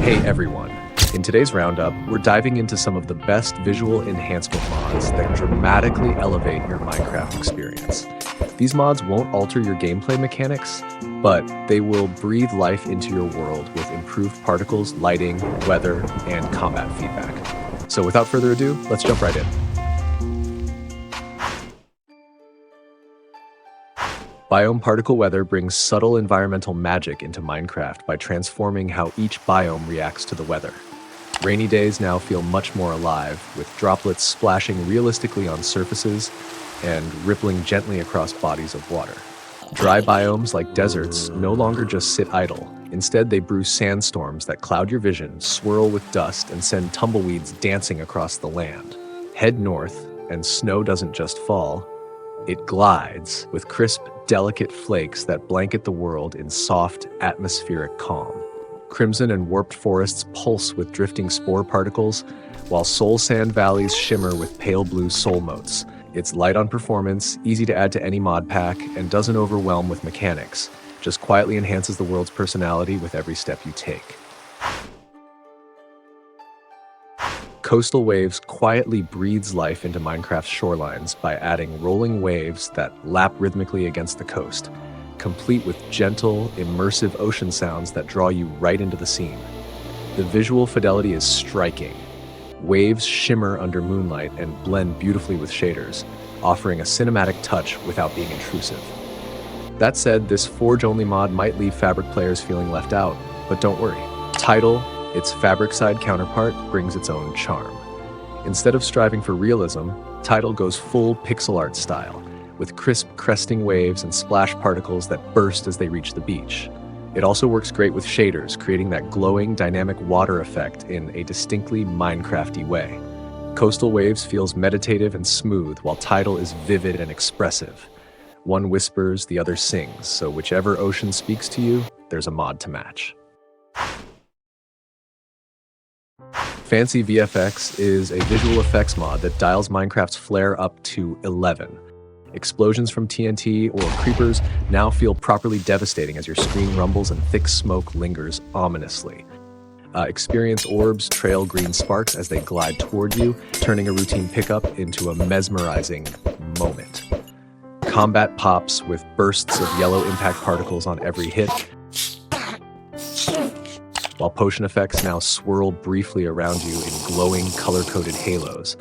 Hey everyone! In today's roundup, we're diving into some of the best visual enhancement mods that dramatically elevate your Minecraft experience. These mods won't alter your gameplay mechanics, but they will breathe life into your world with improved particles, lighting, weather, and combat feedback. So without further ado, let's jump right in. Biome Particle Weather brings subtle environmental magic into Minecraft by transforming how each biome reacts to the weather. Rainy days now feel much more alive, with droplets splashing realistically on surfaces and rippling gently across bodies of water. Dry biomes like deserts no longer just sit idle. Instead, they brew sandstorms that cloud your vision, swirl with dust, and send tumbleweeds dancing across the land. Head north, and snow doesn't just fall, it glides with crisp, delicate flakes that blanket the world in soft, atmospheric calm. Crimson and warped forests pulse with drifting spore particles, while soul sand valleys shimmer with pale blue soul motes. It's light on performance, easy to add to any mod pack, and doesn't overwhelm with mechanics, just quietly enhances the world's personality with every step you take. Coastal Waves quietly breathes life into Minecraft's shorelines by adding rolling waves that lap rhythmically against the coast, complete with gentle, immersive ocean sounds that draw you right into the scene. The visual fidelity is striking. Waves shimmer under moonlight and blend beautifully with shaders, offering a cinematic touch without being intrusive. That said, this Forge-only mod might leave Fabric players feeling left out, but don't worry. Tidal, its fabric-side counterpart, brings its own charm. Instead of striving for realism, Tidal goes full pixel art style, with crisp cresting waves and splash particles that burst as they reach the beach. It also works great with shaders, creating that glowing, dynamic water effect in a distinctly Minecrafty way. Coastal Waves feels meditative and smooth, while Tidal is vivid and expressive. One whispers, the other sings, so whichever ocean speaks to you, there's a mod to match. Fancy VFX is a visual effects mod that dials Minecraft's flair up to 11. Explosions from TNT or creepers now feel properly devastating as your screen rumbles and thick smoke lingers ominously. Experience orbs trail green sparks as they glide toward you, turning a routine pickup into a mesmerizing moment. Combat pops with bursts of yellow impact particles on every hit, while potion effects now swirl briefly around you in glowing, color-coded halos.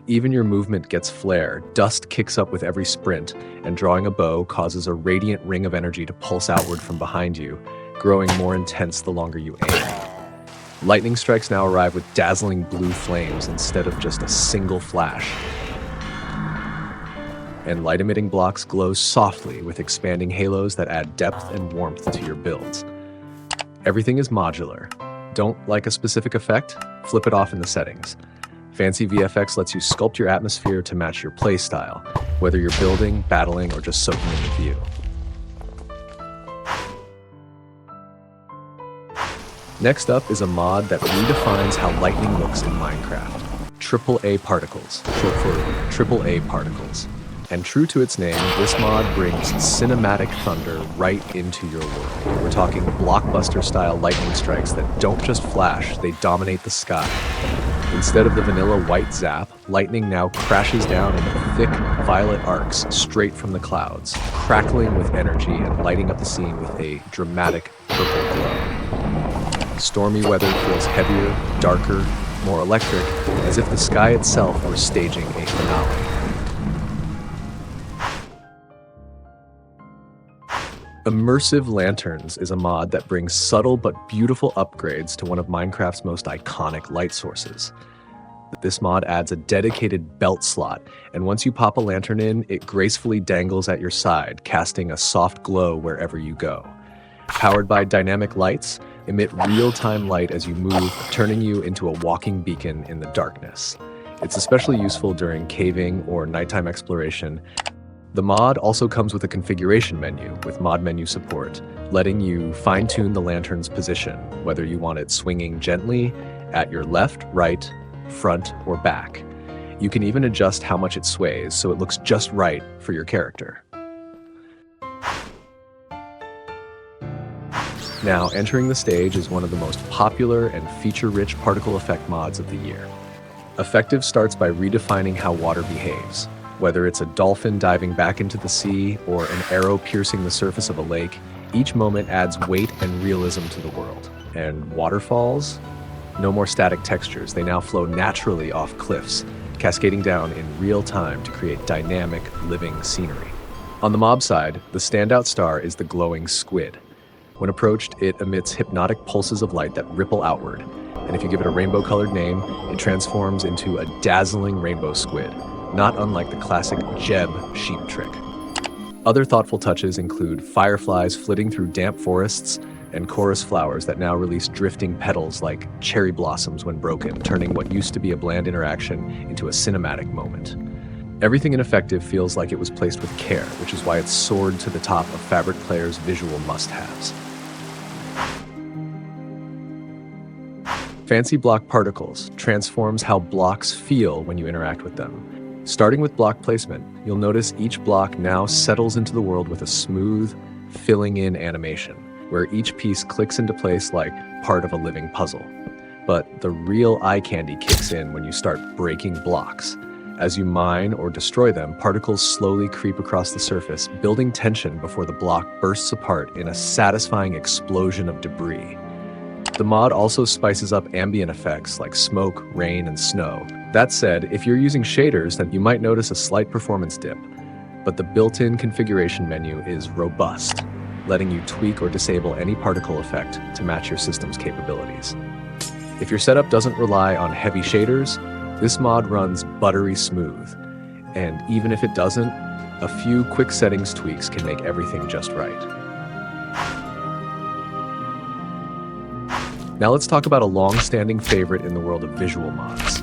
Even your movement gets flair, dust kicks up with every sprint, and drawing a bow causes a radiant ring of energy to pulse outward from behind you, growing more intense the longer you aim. Lightning strikes now arrive with dazzling blue flames instead of just a single flash. And light-emitting blocks glow softly with expanding halos that add depth and warmth to your builds. Everything is modular. Don't like a specific effect? Flip it off in the settings. Fancy VFX lets you sculpt your atmosphere to match your playstyle, whether you're building, battling, or just soaking in the view. Next up is a mod that redefines how lightning looks in Minecraft. AAA Particles, short for AAA Particles. And true to its name, this mod brings cinematic thunder right into your world. We're talking blockbuster-style lightning strikes that don't just flash, they dominate the sky. Instead of the vanilla white zap, lightning now crashes down in thick violet arcs straight from the clouds, crackling with energy and lighting up the scene with a dramatic purple glow. Stormy weather feels heavier, darker, more electric, as if the sky itself were staging a finale. Immersive Lanterns is a mod that brings subtle but beautiful upgrades to one of Minecraft's most iconic light sources. This mod adds a dedicated belt slot, and once you pop a lantern in, it gracefully dangles at your side, casting a soft glow wherever you go. Powered by dynamic lights, emit real-time light as you move, turning you into a walking beacon in the darkness. It's especially useful during caving or nighttime exploration. The mod also comes with a configuration menu with mod menu support, letting you fine-tune the lantern's position, whether you want it swinging gently at your left, right, front, or back. You can even adjust how much it sways so it looks just right for your character. Now, entering the stage is one of the most popular and feature-rich particle effect mods of the year. Effective starts by redefining how water behaves. Whether it's a dolphin diving back into the sea or an arrow piercing the surface of a lake, each moment adds weight and realism to the world. And waterfalls? No more static textures. They now flow naturally off cliffs, cascading down in real time to create dynamic, living scenery. On the mob side, the standout star is the glowing squid. When approached, it emits hypnotic pulses of light that ripple outward, and if you give it a rainbow-colored name, it transforms into a dazzling rainbow squid, not unlike the classic Jeb sheep trick. Other thoughtful touches include fireflies flitting through damp forests and chorus flowers that now release drifting petals like cherry blossoms when broken, turning what used to be a bland interaction into a cinematic moment. Everything in Effective feels like it was placed with care, which is why it's soared to the top of Fabric Player's visual must-haves. Fancy Block Particles transforms how blocks feel when you interact with them. Starting with block placement, you'll notice each block now settles into the world with a smooth, filling-in animation, where each piece clicks into place like part of a living puzzle. But the real eye candy kicks in when you start breaking blocks. As you mine or destroy them, particles slowly creep across the surface, building tension before the block bursts apart in a satisfying explosion of debris. The mod also spices up ambient effects like smoke, rain, and snow. That said, if you're using shaders, then you might notice a slight performance dip, but the built-in configuration menu is robust, letting you tweak or disable any particle effect to match your system's capabilities. If your setup doesn't rely on heavy shaders, this mod runs buttery smooth, and even if it doesn't, a few quick settings tweaks can make everything just right. Now let's talk about a long-standing favorite in the world of visual mods,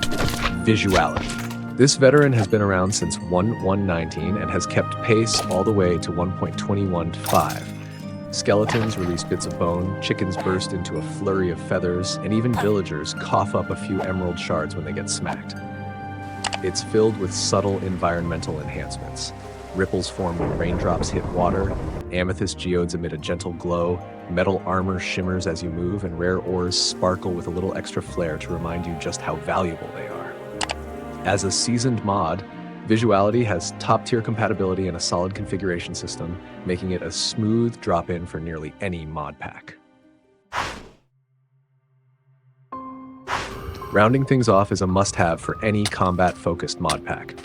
Visuality. This veteran has been around since 1.1.19 and has kept pace all the way to 1.21.5. Skeletons release bits of bone, chickens burst into a flurry of feathers, and even villagers cough up a few emerald shards when they get smacked. It's filled with subtle environmental enhancements. Ripples form when raindrops hit water, amethyst geodes emit a gentle glow, metal armor shimmers as you move, and rare ores sparkle with a little extra flair to remind you just how valuable they are. As a seasoned mod, Visuality has top-tier compatibility and a solid configuration system, making it a smooth drop-in for nearly any mod pack. Rounding things off is a must-have for any combat-focused mod pack.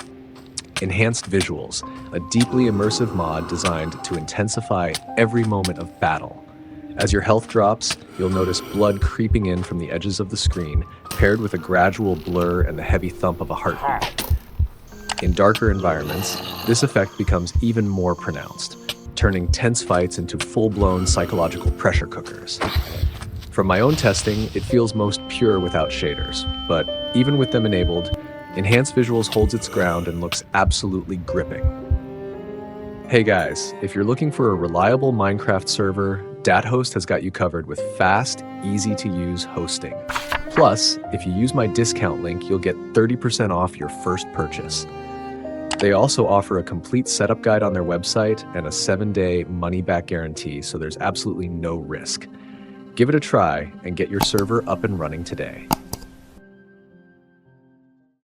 EnhancedVisuals, a deeply immersive mod designed to intensify every moment of battle. As your health drops, you'll notice blood creeping in from the edges of the screen, paired with a gradual blur and the heavy thump of a heartbeat. In darker environments, this effect becomes even more pronounced, turning tense fights into full-blown psychological pressure cookers. From my own testing, it feels most pure without shaders, but even with them enabled, EnhancedVisuals holds its ground and looks absolutely gripping. Hey guys, if you're looking for a reliable Minecraft server, DatHost has got you covered with fast, easy-to-use hosting. Plus, if you use my discount link, you'll get 30% off your first purchase. They also offer a complete setup guide on their website and a 7-day money-back guarantee, so there's absolutely no risk. Give it a try and get your server up and running today.